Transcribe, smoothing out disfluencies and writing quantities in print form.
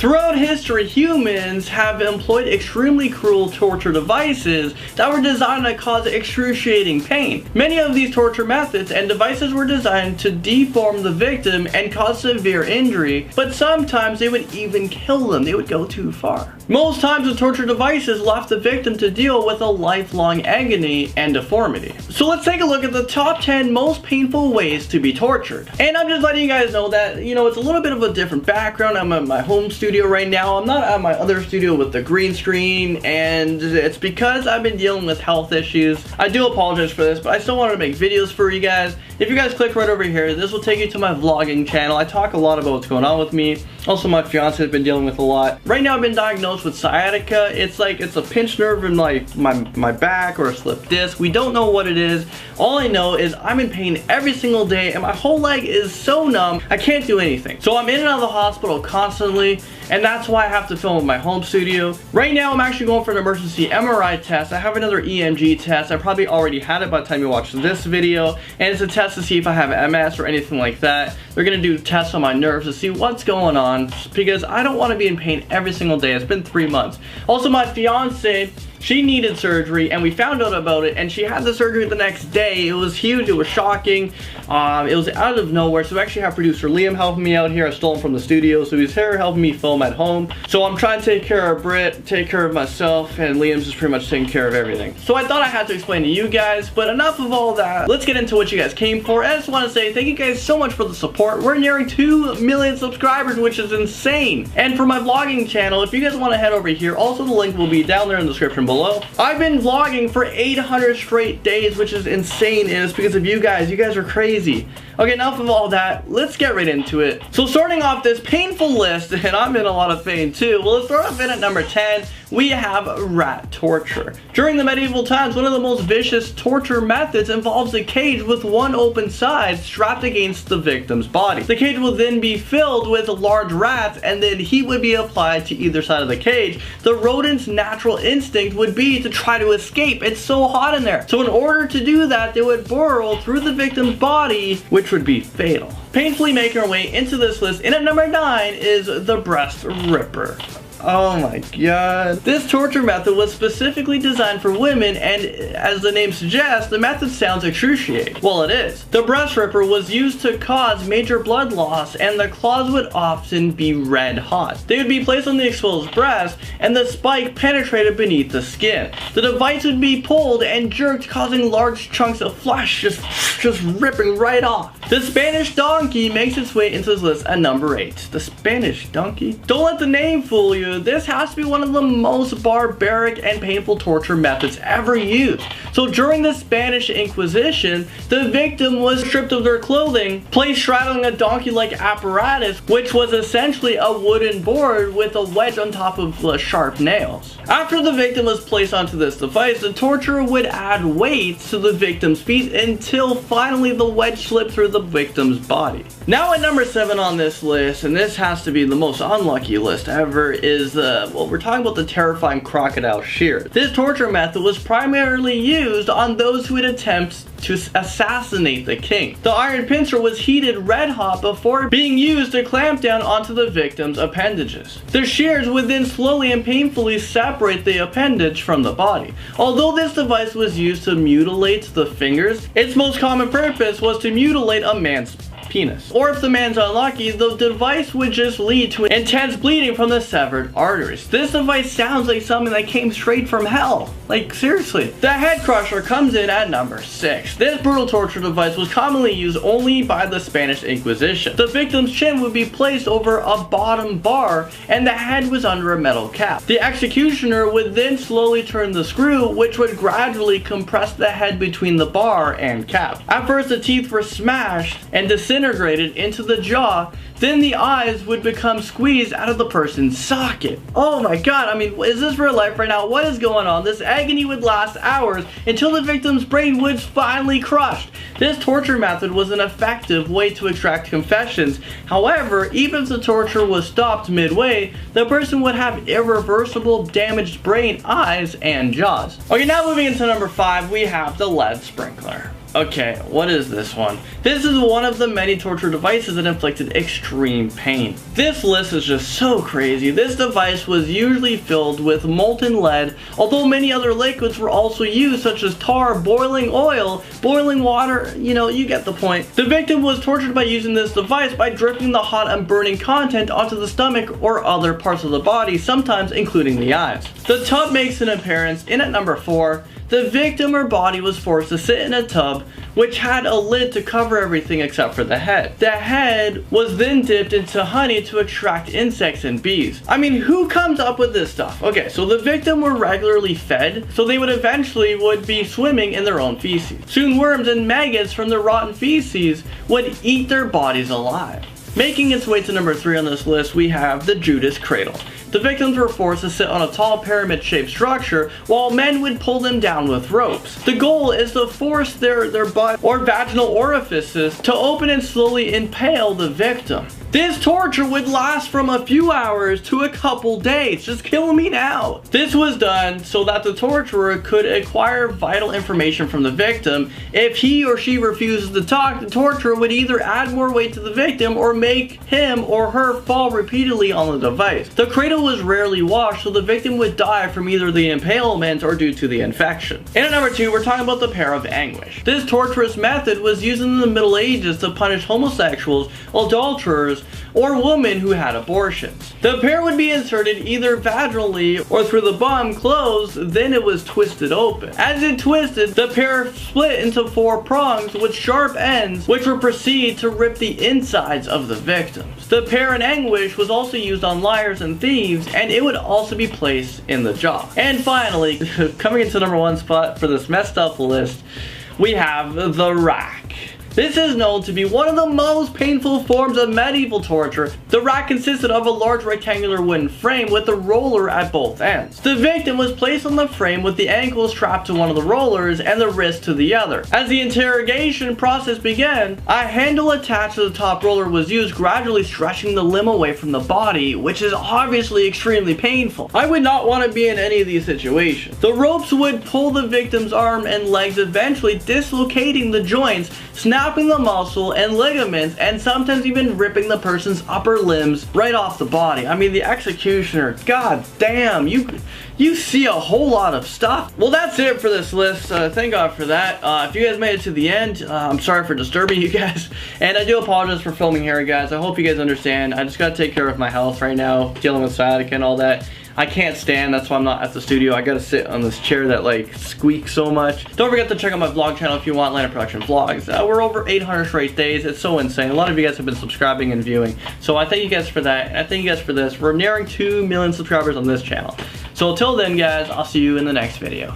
Throughout history, humans have employed extremely cruel torture devices that were designed to cause excruciating pain. Many of these torture methods and devices were designed to deform the victim and cause severe injury, but sometimes they would even kill them. They would go too far. Most times the torture devices left the victim to deal with a lifelong agony and deformity. So let's take a look at the top 10 most painful ways to be tortured. And I'm just letting you guys know that, you know, it's a little bit of a different background. I'm at my home studio right now. I'm not at my other studio with the green screen, and it's because I've been dealing with health issues. I do apologize for this, but I still wanted to make videos for you guys. If you guys click right over here, this will take you to my vlogging channel. I talk a lot about what's going on with me. Also, my fiance has been dealing with a lot. Right now, I've been diagnosed with sciatica. It's like, it's a pinched nerve in my back or a slipped disc. We don't know what it is. All I know is I'm in pain every single day and my whole leg is so numb, I can't do anything. So I'm in and out of the hospital constantly, and that's why I have to film in my home studio. Right now, I'm actually going for an emergency MRI test. I have another EMG test. I probably already had it by the time you watch this video, and it's a test to see if I have MS or anything like that. They're gonna do tests on my nerves to see what's going on, because I don't want to be in pain every single day. It's been 3 months. Also, my fiance, she needed surgery and we found out about it, and she had the surgery the next day. It was huge, it was shocking. It was out of nowhere. So I actually have producer Liam helping me out here. I stole him from the studio, so he's here helping me film at home. So I'm trying to take care of Britt, take care of myself, and Liam's just pretty much taking care of everything. So I thought I had to explain to you guys, but enough of all that. Let's get into what you guys came for. I just want to say thank you guys so much for the support. We're nearing 2 million subscribers, which is insane. And for my vlogging channel, if you guys want to head over here, also the link will be down there in the description below. I've been vlogging for 800 straight days, which is insane, and it's because of you guys. You guys are crazy. Okay, enough of all that. Let's get right into it. So starting off this painful list, and I'm in a lot of pain too. Well, let's start off in at number 10. We have rat torture. During the medieval times, one of the most vicious torture methods involves a cage with one open side strapped against the victim's body. The cage will then be filled with large rats, and then heat would be applied to either side of the cage. The rodent's natural instinct would be to try to escape. It's so hot in there. So in order to do that, they would burrow through the victim's body, which would be fatal. Painfully making our way into this list, and at number 9 is the breast ripper. Oh my god. This torture method was specifically designed for women, and as the name suggests, the method sounds excruciating. Well, it is. The breast ripper was used to cause major blood loss, and the claws would often be red hot. They would be placed on the exposed breast, and the spike penetrated beneath the skin. The device would be pulled and jerked, causing large chunks of flesh just ripping right off. The Spanish donkey makes its way into this list at number 8. The Spanish donkey? Don't let the name fool you. This has to be one of the most barbaric and painful torture methods ever used. So during the Spanish Inquisition, the victim was stripped of their clothing, placed straddling a donkey-like apparatus, which was essentially a wooden board with a wedge on top of sharp nails. After the victim was placed onto this device, the torturer would add weights to the victim's feet until finally the wedge slipped through the victim's body. Now at number 7 on this list, and this has to be the most unlucky list ever, is well, we're talking about the terrifying crocodile shears. This torture method was primarily used on those who would attempt to assassinate the king. The iron pincer was heated red hot before being used to clamp down onto the victim's appendages. The shears would then slowly and painfully separate the appendage from the body. Although this device was used to mutilate the fingers, its most common purpose was to mutilate a man's penis. Or if the man's unlucky, the device would just lead to intense bleeding from the severed arteries. This device sounds like something that came straight from hell. Like, seriously. The head crusher comes in at number 6. This brutal torture device was commonly used only by the Spanish Inquisition. The victim's chin would be placed over a bottom bar, and the head was under a metal cap. The executioner would then slowly turn the screw, which would gradually compress the head between the bar and cap. At first, the teeth were smashed and disintegrated into the jaw, then the eyes would become squeezed out of the person's socket. Oh my god, I mean, is this real life right now? What is going on? This agony would last hours until the victim's brain was finally crushed. This torture method was an effective way to extract confessions. However, even if the torture was stopped midway, the person would have irreversible damaged brain, eyes, and jaws. Okay, now moving into number 5, we have the lead sprinkler. Okay, what is this one? This is one of the many torture devices that inflicted extreme pain. This list is just so crazy. This device was usually filled with molten lead, although many other liquids were also used, such as tar, boiling oil, boiling water, you get the point. The victim was tortured by using this device by dripping the hot and burning content onto the stomach or other parts of the body, sometimes including the eyes. The tub makes an appearance in at number 4. The victim or body was forced to sit in a tub which had a lid to cover everything except for the head. The head was then dipped into honey to extract insects and bees. I mean, who comes up with this stuff? Okay, so the victim were regularly fed, so they would eventually be swimming in their own feces. Soon worms and maggots from their rotten feces would eat their bodies alive. Making its way to number 3 on this list, we have the Judas Cradle. The victims were forced to sit on a tall pyramid-shaped structure while men would pull them down with ropes. The goal is to force their butt or vaginal orifices to open and slowly impale the victim. This torture would last from a few hours to a couple days. Just kill me now. This was done so that the torturer could acquire vital information from the victim. If he or she refuses to talk, the torturer would either add more weight to the victim or make him or her fall repeatedly on the device. The cradle was rarely washed, so the victim would die from either the impalement or due to the infection. And at number 2, we're talking about the pear of anguish. This torturous method was used in the Middle Ages to punish homosexuals, adulterers, or women who had abortions. The pear would be inserted either vaginally or through the bum closed, then it was twisted open. As it twisted, the pear split into 4 prongs with sharp ends, which would proceed to rip the insides of the victims. The pear in anguish was also used on liars and thieves, and it would also be placed in the jaw. And finally, coming into number 1 spot for this messed up list, we have the rack. This is known to be one of the most painful forms of medieval torture. The rack consisted of a large rectangular wooden frame with a roller at both ends. The victim was placed on the frame with the ankle strapped to one of the rollers and the wrist to the other. As the interrogation process began, a handle attached to the top roller was used, gradually stretching the limb away from the body, which is obviously extremely painful. I would not want to be in any of these situations. The ropes would pull the victim's arm and legs, eventually dislocating the joints, snapping the muscle and ligaments, and sometimes even ripping the person's upper limbs right off the body. I mean, the executioner, god damn, you see a whole lot of stuff. Well, that's it for this list. Thank God for that. If you guys made it to the end, I'm sorry for disturbing you guys, and I do apologize for filming here, guys. I hope you guys understand. I just gotta take care of my health right now, dealing with sciatica and all that. I can't stand, that's why I'm not at the studio. I gotta sit on this chair that like squeaks so much. Don't forget to check out my vlog channel if you want Atlanta Production vlogs. We're over 800 straight days. It's so insane. A lot of you guys have been subscribing and viewing. So I thank you guys for that. And I thank you guys for this. We're nearing 2 million subscribers on this channel. So until then, guys, I'll see you in the next video.